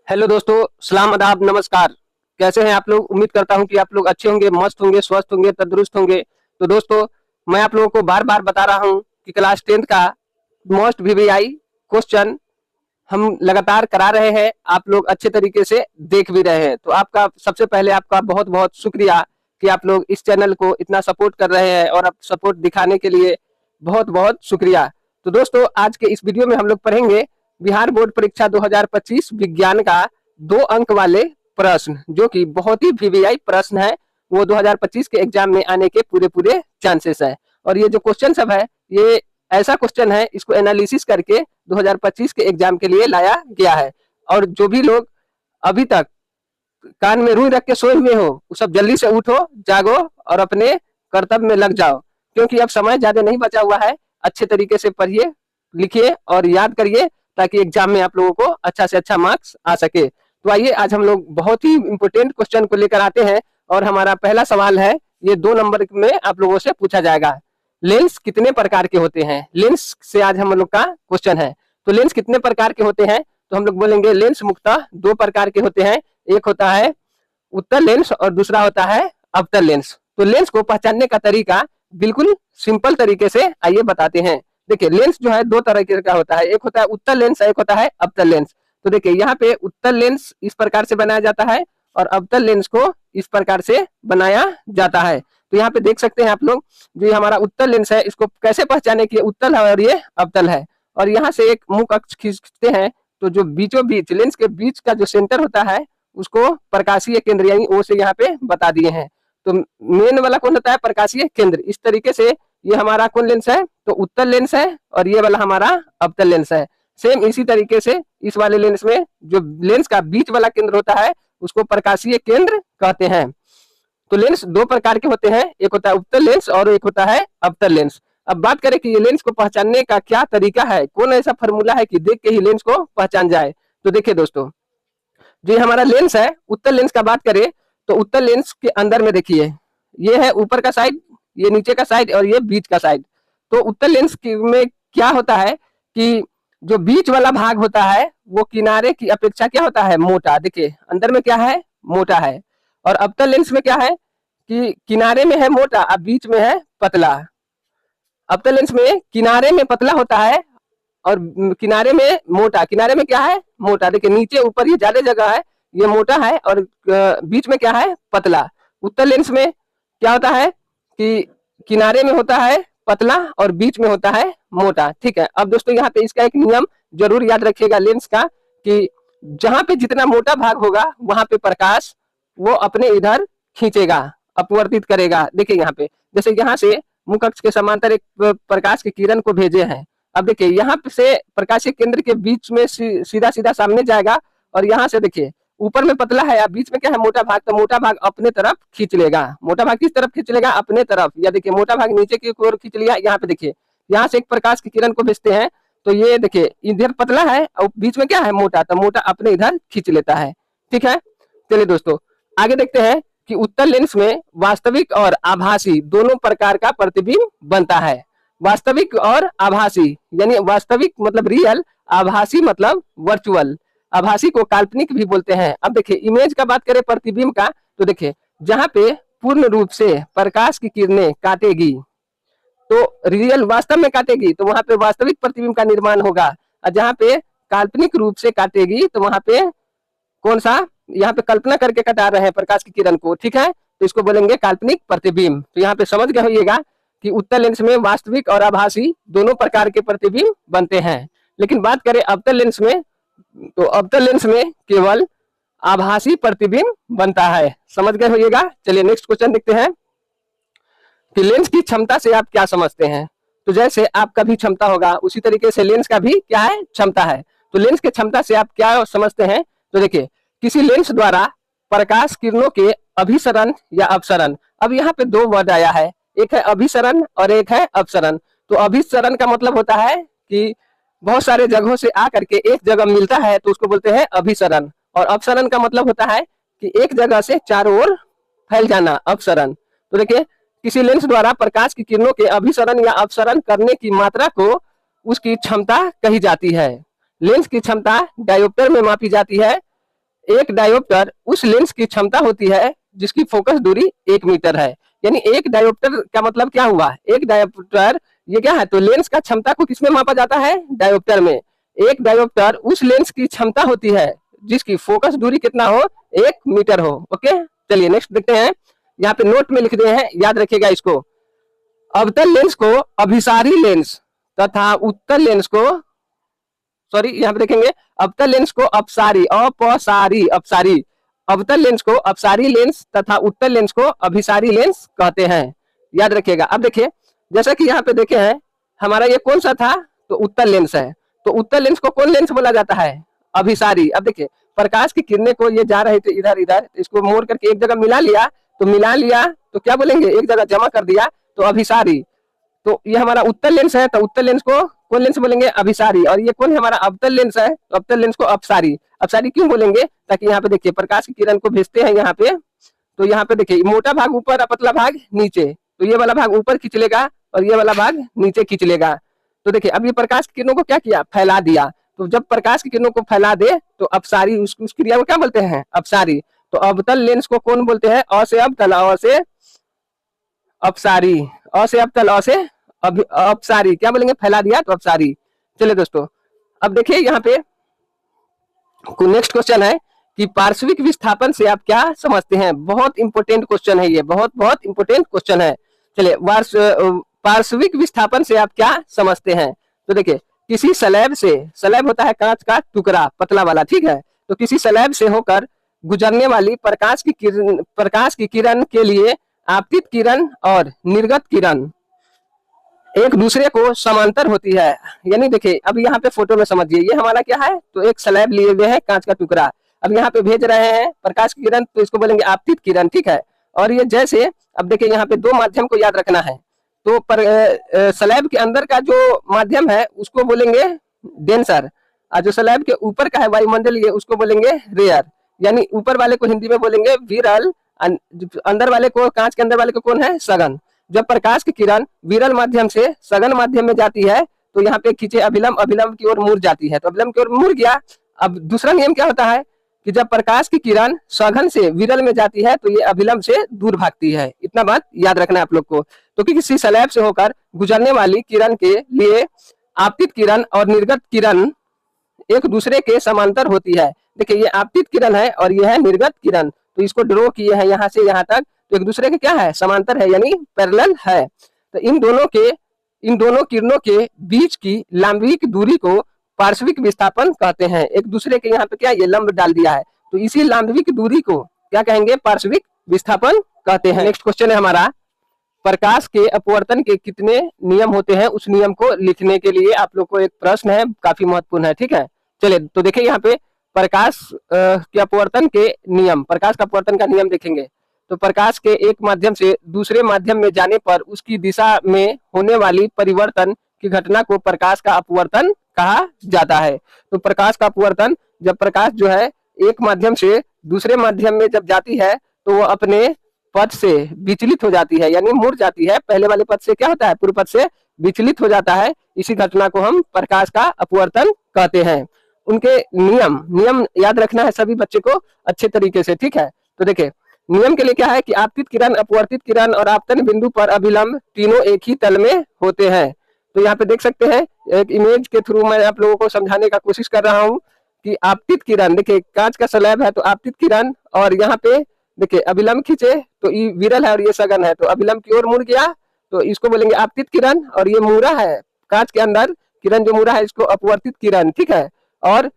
Hello दोस्तों, सलाम आदाब, नमस्कार। कैसे हैं आप लोग? उम्मीद करता हूं कि आप लोग अच्छे होंगे, मस्त होंगे, स्वस्थ होंगे, तंदुरुस्त होंगे। तो दोस्तों, मैं आप लोगों को बार बार बता रहा हूं कि क्लास 10th का मोस्ट वीवीआई क्वेश्चन हम लगातार करा रहे हैं। आप लोग अच्छे तरीके से देख भी रहे हैं, तो आपका सबसे पहले आपका बहुत बहुत शुक्रिया कि आप लोग इस चैनल को इतना सपोर्ट कर रहे हैं, और आप सपोर्ट दिखाने के लिए बहुत बहुत शुक्रिया। तो दोस्तों, आज के इस वीडियो में हम लोग पढ़ेंगे बिहार बोर्ड परीक्षा 2025 विज्ञान का 2 अंक वाले प्रश्न, जो कि बहुत ही वीवीआई प्रश्न है। वो 2025 के एग्जाम में आने के पूरे पूरे चांसेस है। और ये जो क्वेश्चन सब है, ये ऐसा क्वेश्चन है, इसको एनालिसिस करके 2025 के एग्जाम के लिए लाया गया है। और जो भी लोग अभी तक कान में रुई रख के सोए हुए हो, वो सब जल्दी से उठो, जागो और अपने कर्तव्य में लग जाओ, क्योंकि अब समय ज्यादा नहीं बचा हुआ है। अच्छे तरीके से पढ़िए, लिखिए और याद करिए, ताकि एग्जाम में आप लोगों को अच्छा से अच्छा मार्क्स आ सके। तो आइए, आज हम लोग बहुत ही इंपोर्टेंट क्वेश्चन को लेकर आते हैं। और हमारा पहला सवाल है, ये 2 नंबर में आप लोगों से पूछा जाएगा। लेंस कितने प्रकार के होते हैं? लेंस से आज हम लोग का क्वेश्चन है। तो लेंस कितने प्रकार के होते हैं? तो हम लोग बोलेंगे लेंस मुख्यतः 2 प्रकार के होते हैं। एक होता है उत्तल लेंस और दूसरा होता है अवतल लेंस। तो लेंस को पहचानने का तरीका बिल्कुल सिंपल तरीके से आइए बताते हैं। देखिए, लेंस जो है 2 तरह का होता है। एक होता है उत्तल लेंस, एक होता है अवतल लेंस। तो देखिए, यहाँ पे उत्तल लेंस इस प्रकार से बनाया जाता है और अवतल लेंस को इस प्रकार से बनाया जाता है। तो यहाँ पे देख सकते हैं आप लोग, जो ये हमारा उत्तल लेंस है, इसको कैसे पहचाने कि ये उत्तल है और ये अवतल है। और यहाँ से एक मुख अक्ष खींचते हैं, तो जो बीचों बीच लेंस के बीच का जो सेंटर होता है, उसको प्रकाशीय केंद्र यानी ओ से यहाँ पे बता दिए हैं। तो मेन वाला कौन होता है? प्रकाशीय केंद्र। इस तरीके से ये हमारा कौन लेंस है? तो उत्तल लेंस है, और ये वाला हमारा अवतल लेंस है। सेम इसी तरीके से इस वाले लेंस में जो लेंस का बीच वाला केंद्र होता है, उसको प्रकाशीय केंद्र कहते हैं। तो लेंस 2 प्रकार के होते हैं, एक होता है उत्तल लेंस और एक होता है अवतल लेंस। अब बात करें कि ये लेंस को पहचानने का क्या तरीका है, कौन ऐसा फॉर्मूला है कि देख के ही लेंस को पहचान जाए। तो देखिए दोस्तों, जो ये हमारा लेंस है, उत्तल लेंस का बात करें तो उत्तल लेंस के अंदर में देखिए, ये है ऊपर का साइड, ये नीचे का साइड और ये बीच का साइड। तो उत्तल लेंस में क्या होता है कि जो बीच वाला भाग होता है, वो किनारे की अपेक्षा क्या होता है? मोटा। देखिए, अंदर में क्या है? मोटा है। और अवतल लेंस में क्या है कि किनारे में है मोटा, अब बीच में है पतला। अवतल लेंस में किनारे में पतला होता है और किनारे में मोटा। किनारे में क्या है? मोटा। देखिए, नीचे ऊपर ये ज्यादा जगह है, ये मोटा है, और बीच में क्या है? पतला। उत्तल लेंस में क्या होता है कि किनारे में होता है पतला और बीच में होता है मोटा। ठीक है। अब दोस्तों, यहाँ पे इसका एक नियम जरूर याद रखिएगा लेंस का, कि जहां पे जितना मोटा भाग होगा, वहां पे प्रकाश वो अपने इधर खींचेगा, अपवर्तित करेगा। देखिए यहाँ पे, जैसे यहाँ से मुख अक्ष के समांतर एक प्रकाश की किरण को भेजे हैं। अब देखिए, यहाँ से प्रकाशीय केंद्र के बीच में सीधा सीधा सामने जाएगा, और यहाँ से देखिए ऊपर में पतला है, अब बीच में क्या है? मोटा भाग। तो मोटा भाग अपने तरफ खींच लेगा। मोटा भाग किस तरफ खींच लेगा? अपने तरफ। या देखिए, मोटा भाग नीचे की ओर खींच लिया। यहाँ पे देखिए, यहाँ से एक प्रकाश की किरण को भेजते हैं, तो ये देखिए इधर पतला है और बीच में क्या है? मोटा। तो मोटा अपने इधर खींच लेता है। ठीक है। चलिए दोस्तों, आगे देखते हैं कि उत्तल लेंस में वास्तविक और आभासी दोनों प्रकार का प्रतिबिंब बनता है। वास्तविक और आभासी, यानी वास्तविक मतलब रियल, आभासी मतलब वर्चुअल। आभासी को काल्पनिक भी बोलते हैं। अब देखिए, इमेज का बात करें प्रतिबिंब का, तो देखिए जहां पे पूर्ण रूप से प्रकाश की किरणें काटेगी, तो रियल वास्तव में काटेगी, तो वहां पे वास्तविक प्रतिबिंब का निर्माण होगा। और जहां पे काल्पनिक रूप से काटेगी, तो वहां पे कौन सा? यहाँ पे कल्पना करके कटा रहे हैं प्रकाश की किरण को। ठीक है। तो इसको बोलेंगे काल्पनिक प्रतिबिंब। तो यहाँ पे समझ गए होइएगा कि उत्तल लेंस में वास्तविक और आभासी दोनों प्रकार के प्रतिबिंब बनते हैं। लेकिन बात करें अवतल लेंस में, तो अवतल लेंस में केवल आभासी प्रतिबिंब बनता है। समझ गए होइएगा। चलिए नेक्स्ट क्वेश्चन देखते हैं कि लेंस की क्षमता से आप क्या समझते हैं। तो जैसे आपका भी क्षमता होगा, उसी तरीके से लेंस का भी क्या है? क्षमता है। तो लेंस के क्षमता से आप क्या समझते हैं? तो देखिए, किसी लेंस द्वारा प्रकाश किरणों के अभिसरण या अपसरण। अब यहाँ पे 2 वर्ड आया है, एक है अभिसरण और एक है अपसरण। तो अभिसरण का मतलब होता है कि बहुत सारे जगहों से आकर के एक जगह मिलता है, तो उसको बोलते हैं अभिसरण। और अपसरण का मतलब होता है कि एक जगह से चारों ओर फैल जाना, अपसरण। तो देखिए, किसी लेंस द्वारा प्रकाश की किरणों के अभिसरण या अपसरण करने की मात्रा को उसकी क्षमता कही जाती है। लेंस की क्षमता डायोप्टर में मापी जाती है। एक डायोप्टर उस लेंस की क्षमता होती है जिसकी फोकस दूरी 1 मीटर है। यानी एक डायोप्टर का मतलब क्या हुआ, एक डायोप्टर ये क्या है, तो लेंस का क्षमता को किसमें मापा जाता है, डायोप्टर में। एक डायोप्टर उस लेंस की क्षमता होती है जिसकी फोकस दूरी कितना हो, 1 मीटर हो। ओके, चलिए नेक्स्ट देखते हैं। यहाँ पे नोट में लिख दिए हैं, याद रखिएगा इसको। अवतल लेंस को अभिसारी लेंस तथा उत्तल लेंस को, सॉरी यहाँ पे देखेंगे, अवतल लेंस को अपसारी, अपसारी, अपसारी, अवतल लेंस को अपसारी लेंस तथा उत्तल लेंस को अभिसारी लेंस कहते हैं। याद रखिएगा। अब देखिए, जैसा कि यहाँ पे देखे हैं, हमारा ये कौन सा था, तो उत्तल लेंस है। तो उत्तल लेंस को कौन लेंस बोला जाता है, अभिसारी। अब देखिए, प्रकाश की किरणें को ये जा रहे थे इधर इधर, इसको मोड़ करके एक जगह मिला लिया, तो मिला लिया तो क्या बोलेंगे, एक जगह जमा कर दिया तो अभिसारी। तो ये हमारा उत्तल लेंस है, तो उत्तल लेंस को कौन लेंस बोलेंगे, अभिसारी। और ये कौन है, हमारा अवतल लेंस है, तो अवतल लेंस को अपसारी। अपसारी क्यों बोलेंगे, ताकि यहाँ पे देखिए प्रकाश की किरण को भेजते हैं यहाँ पे, तो यहाँ पे देखिए मोटा भाग ऊपर और पतला भाग नीचे, तो ये वाला भाग ऊपर खींच लेगा और ये वाला भाग नीचे खींच लेगा। तो देखिए अब ये प्रकाश की किरणों को क्या किया, फैला दिया। तो जब प्रकाश की किरणों को फैला दे तो अपसारी, उस क्रिया को क्या बोलते हैं, अपसारी। तो अवतल लेंस को कौन बोलते हैं, अ से अवतल, अ से अपसारी, अ से अवतल, अ से अपसारी, क्या बोलेंगे, फैला दिया तो अपसारी। चलिए दोस्तों, अब देखिए यहाँ पे नेक्स्ट क्वेश्चन है कि पार्श्विक विस्थापन से आप क्या समझते हैं। बहुत इंपॉर्टेंट क्वेश्चन है ये, बहुत बहुत इंपॉर्टेंट क्वेश्चन है। चलिए, पार्श्विक विस्थापन से आप क्या समझते हैं। तो देखिए, किसी स्लैब से, स्लैब होता है कांच का टुकड़ा पतला वाला, ठीक है, तो किसी स्लैब से होकर गुजरने वाली प्रकाश की किरण के लिए आपतित किरण और निर्गत किरण एक दूसरे को समांतर होती है। यानी देखिए, अब यहाँ पे फोटो में समझिए, ये हमारा क्या है, तो एक स्लैब लिए हुए है कांच का टुकड़ा, अब यहाँ पे भेज रहे हैं प्रकाश की किरण, तो इसको बोलेंगे आपतित किरण, ठीक है। और ये जैसे, अब देखिए यहाँ पे दो माध्यम को याद रखना है, तो स्लैब के अंदर का जो माध्यम है उसको बोलेंगे डेंसर, और जो स्लैब के ऊपर का है वायुमंडलीय उसको बोलेंगे रेयर। यानी ऊपर वाले को हिंदी में बोलेंगे विरल, अंदर वाले को, कांच के अंदर वाले को कौन है, सघन। जब प्रकाश की किरण विरल माध्यम से सघन माध्यम में जाती है तो यहाँ पे खींचे अभिलंब, अभिलंब की ओर मुड़ जाती है, तो अभिलंब की ओर मुड़ गया। अब दूसरा नियम क्या होता है कि जब प्रकाश की किरण सघन से विरल में जाती है तो ये अभिलंब से दूर भागती है। इतना बात याद रखना है आप लोग को। तो किसी स्लैब से होकर गुजरने वाली किरण के लिए आपतित किरण और निर्गत किरण एक दूसरे के समांतर होती है। देखिए, ये आपतित किरण है और ये है निर्गत किरण, तो इसको ड्रॉ किए हैं यहाँ से यहाँ तक, तो एक दूसरे के क्या है, समांतर है, यानी पैरेलल है। तो इन दोनों किरणों के बीच की लंबिक दूरी को पार्श्विक विस्थापन कहते हैं। एक दूसरे के यहाँ पे क्या, ये लंब डाल दिया है, तो इसी लंबिक दूरी को क्या कहेंगे, पार्श्विक विस्थापन कहते हैं। नेक्स्ट क्वेश्चन है हमारा, प्रकाश के अपवर्तन के कितने नियम होते हैं, उस नियम को लिखने के लिए आप लोग को एक प्रश्न है, काफी महत्वपूर्ण है, ठीक है। चलिए, तो देखिए यहाँ पे प्रकाश के अपवर्तन के नियम, प्रकाश का अपवर्तन का नियम देखेंगे। तो प्रकाश के एक माध्यम से दूसरे माध्यम में जाने पर उसकी दिशा में होने वाली परिवर्तन की घटना को प्रकाश का अपवर्तन कहा जाता है। तो प्रकाश का अपवर्तन, जब प्रकाश जो है एक माध्यम से दूसरे माध्यम में जब जाती है तो वो अपने पथ से विचलित हो जाती है, यानी मुड़ जाती है, पहले वाले पथ से क्या होता है, पूर्व पथ से विचलित हो जाता है। इसी घटना को हम प्रकाश का अपवर्तन कहते हैं। उनके नियम याद रखना है सभी बच्चे को अच्छे तरीके से, ठीक है। तो देखिए, नियम के लिए क्या है कि आपतित किरण, अपवर्तित किरण और आपतन बिंदु पर अभिलंब तीनों एक ही तल में होते हैं। तो यहाँ पे देख सकते हैं, एक इमेज के थ्रू मैं आप लोगों को समझाने का कोशिश कर रहा हूँ कि आपतित किरण, देखिए कांच का स्लैब है तो आपतित किरण, और यहाँ पे देखिए अभिलंब खींचे तो ये विरल है और ये सघन है, तो अभिलंब की ओर मुड़ गया तो इसको बोलेंगे आपतित किरण, और ये मुड़ा है कांच के अंदर किरण जो मुड़ा है इसको अपवर्तित किरण, ठीक है। और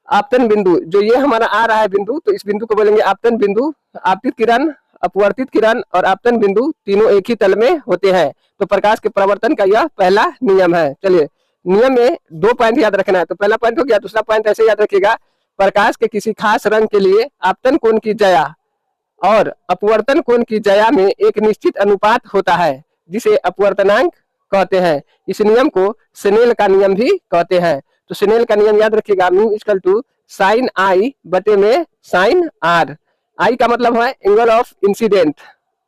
आपतन बिंदु, जो ये हमारा आ रहा है बिंदु, तो इस बिंदु को बोलेंगे आपतन बिंदु। आपतित किरण, अपवर्तित किरण और आपतन बिंदु तीनों एक ही तल में होते हैं। तो प्रकाश के प्रवर्तन का यह पहला नियम है। चलिए, नियम में 2 पॉइंट याद रखना है, तो पहला पॉइंट हो गया। दूसरा पॉइंट ऐसे याद रखिएगा, प्रकाश के किसी खास रंग के लिए आपतन कोण की जया और अपवर्तन कोण की जया में एक निश्चित अनुपात होता है जिसे अपवर्तनांक कहते हैं। इस नियम को स्नेल का नियम भी कहते हैं। तो स्नेल का नियम याद रखिएगा, म्यू इक्वल टू साइन आई बटे में साइन आर। आई का मतलब है एंगल ऑफ इंसिडेंट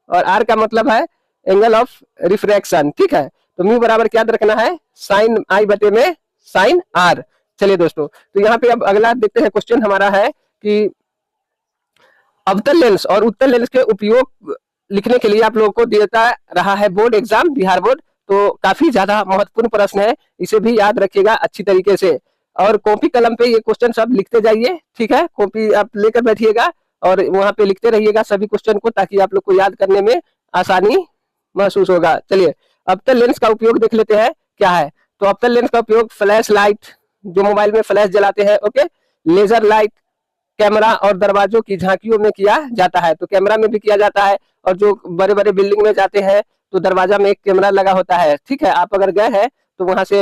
और आर का मतलब है एंगल ऑफ रिफ्रैक्शन, ठीक है। तो म्यू बराबर क्या याद रखना है, साइन आई बटे में साइन आर। चलिए दोस्तों, तो यहाँ पे अब अगला देखते हैं क्वेश्चन हमारा है कि अवतल लेंस और उत्तल लेंस के उपयोग लिखने के लिए आप लोगों को देता रहा है बोर्ड एग्जाम, बिहार बोर्ड। तो काफी ज्यादा महत्वपूर्ण प्रश्न है, इसे भी याद रखिएगा अच्छी तरीके से। और कॉपी कलम पे ये क्वेश्चन सब लिखते जाइए, ठीक है। कॉपी आप लेकर बैठिएगा और वहां पे लिखते रहिएगा सभी क्वेश्चन को, ताकि आप लोग को याद करने में आसानी महसूस होगा। चलिए अवतल लेंस का उपयोग देख लेते हैं क्या है। तो अवतल लेंस का उपयोग फ्लैश लाइट, जो मोबाइल में फ्लैश जलाते हैं, ओके, लेजर लाइट, कैमरा और दरवाजों की झांकियों में किया जाता है। तो कैमरा में भी किया जाता है, और जो बड़े बड़े बिल्डिंग में जाते हैं तो दरवाजा में एक कैमरा लगा होता है, ठीक है। आप अगर गए हैं तो वहां से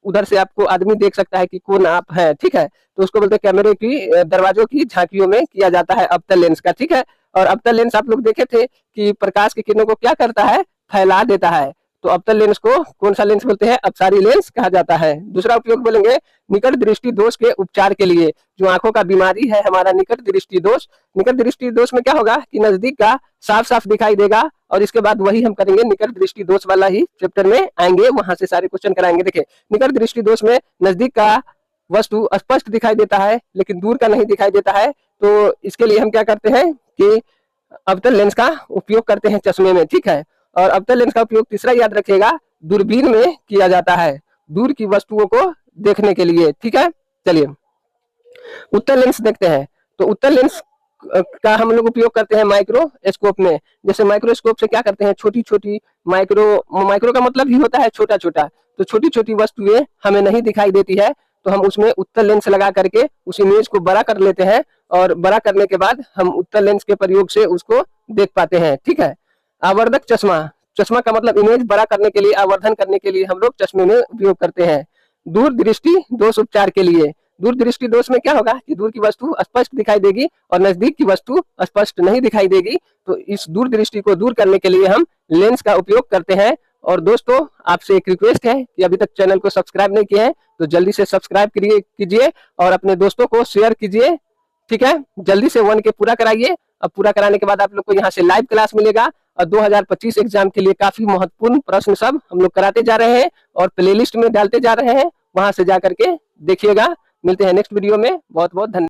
उधर से आपको आदमी देख सकता है कि कौन आप है, ठीक है। तो उसको बोलते हैं कैमरे की दरवाजों की झांकियों में किया जाता है अवतल लेंस का, ठीक है। और अवतल लेंस आप लोग देखे थे कि प्रकाश की किरणों को क्या करता है, फैला देता है। तो अवतल लेंस को कौन सा लेंस बोलते हैं, अपसारी लेंस कहा जाता है। दूसरा उपयोग बोलेंगे निकट दृष्टि दोष के उपचार के लिए। जो आंखों का बीमारी है हमारा निकट दृष्टि दोष, निकट दृष्टि दोष में क्या होगा कि नजदीक का साफ साफ दिखाई देगा। और इसके बाद वही हम करेंगे, निकट दृष्टि दोष वाला ही चैप्टर में आएंगे, वहां से सारे क्वेश्चन कराएंगे। देखिए निकट दृष्टि दोष में नजदीक का वस्तु स्पष्ट दिखाई देता है लेकिन दूर का नहीं दिखाई देता है। तो इसके लिए हम क्या करते हैं कि अवतल लेंस का उपयोग करते हैं चश्मे में, ठीक है। और अवतल लेंस का उपयोग तीसरा याद रखिएगा, दूरबीन में किया जाता है, दूर की वस्तुओं को देखने के लिए, ठीक है। चलिए उत्तल लेंस देखते हैं। तो उत्तल लेंस का हम लोग उपयोग करते हैं माइक्रोस्कोप में। जैसे माइक्रोस्कोप से क्या करते हैं, छोटी छोटी माइक्रो का मतलब ही होता है छोटा छोटा, तो छोटी छोटी वस्तुएं हमें नहीं दिखाई देती है, तो हम उसमें उत्तल लेंस लगा करके उस इमेज को बड़ा कर लेते हैं, और बड़ा करने के बाद हम उत्तल लेंस के प्रयोग से उसको देख पाते हैं, ठीक है। आवर्धक चश्मा, चश्मा का मतलब इमेज बड़ा करने के लिए, आवर्धन करने के लिए हम लोग चश्मे में उपयोग करते हैं। दूर दृष्टि दोष उपचार के लिए, दूर दृष्टि दोष में क्या होगा कि दूर की वस्तु स्पष्ट दिखाई देगी और नजदीक की वस्तु स्पष्ट नहीं दिखाई देगी। तो इस दूर दृष्टि को दूर करने के लिए हम लेंस का उपयोग करते हैं। और दोस्तों आपसे एक रिक्वेस्ट है कि अभी तक चैनल को सब्सक्राइब नहीं किए हैं तो जल्दी से सब्सक्राइब कीजिए और अपने दोस्तों को शेयर कीजिए, ठीक है। जल्दी से 1K पूरा कराइए। अब पूरा कराने के बाद आप लोग को यहाँ से लाइव क्लास मिलेगा, और 2025 एग्जाम के लिए काफी महत्वपूर्ण प्रश्न सब हम लोग कराते जा रहे हैं और प्लेलिस्ट में डालते जा रहे हैं, वहां से जा करके देखिएगा। मिलते हैं नेक्स्ट वीडियो में, बहुत बहुत धन्यवाद।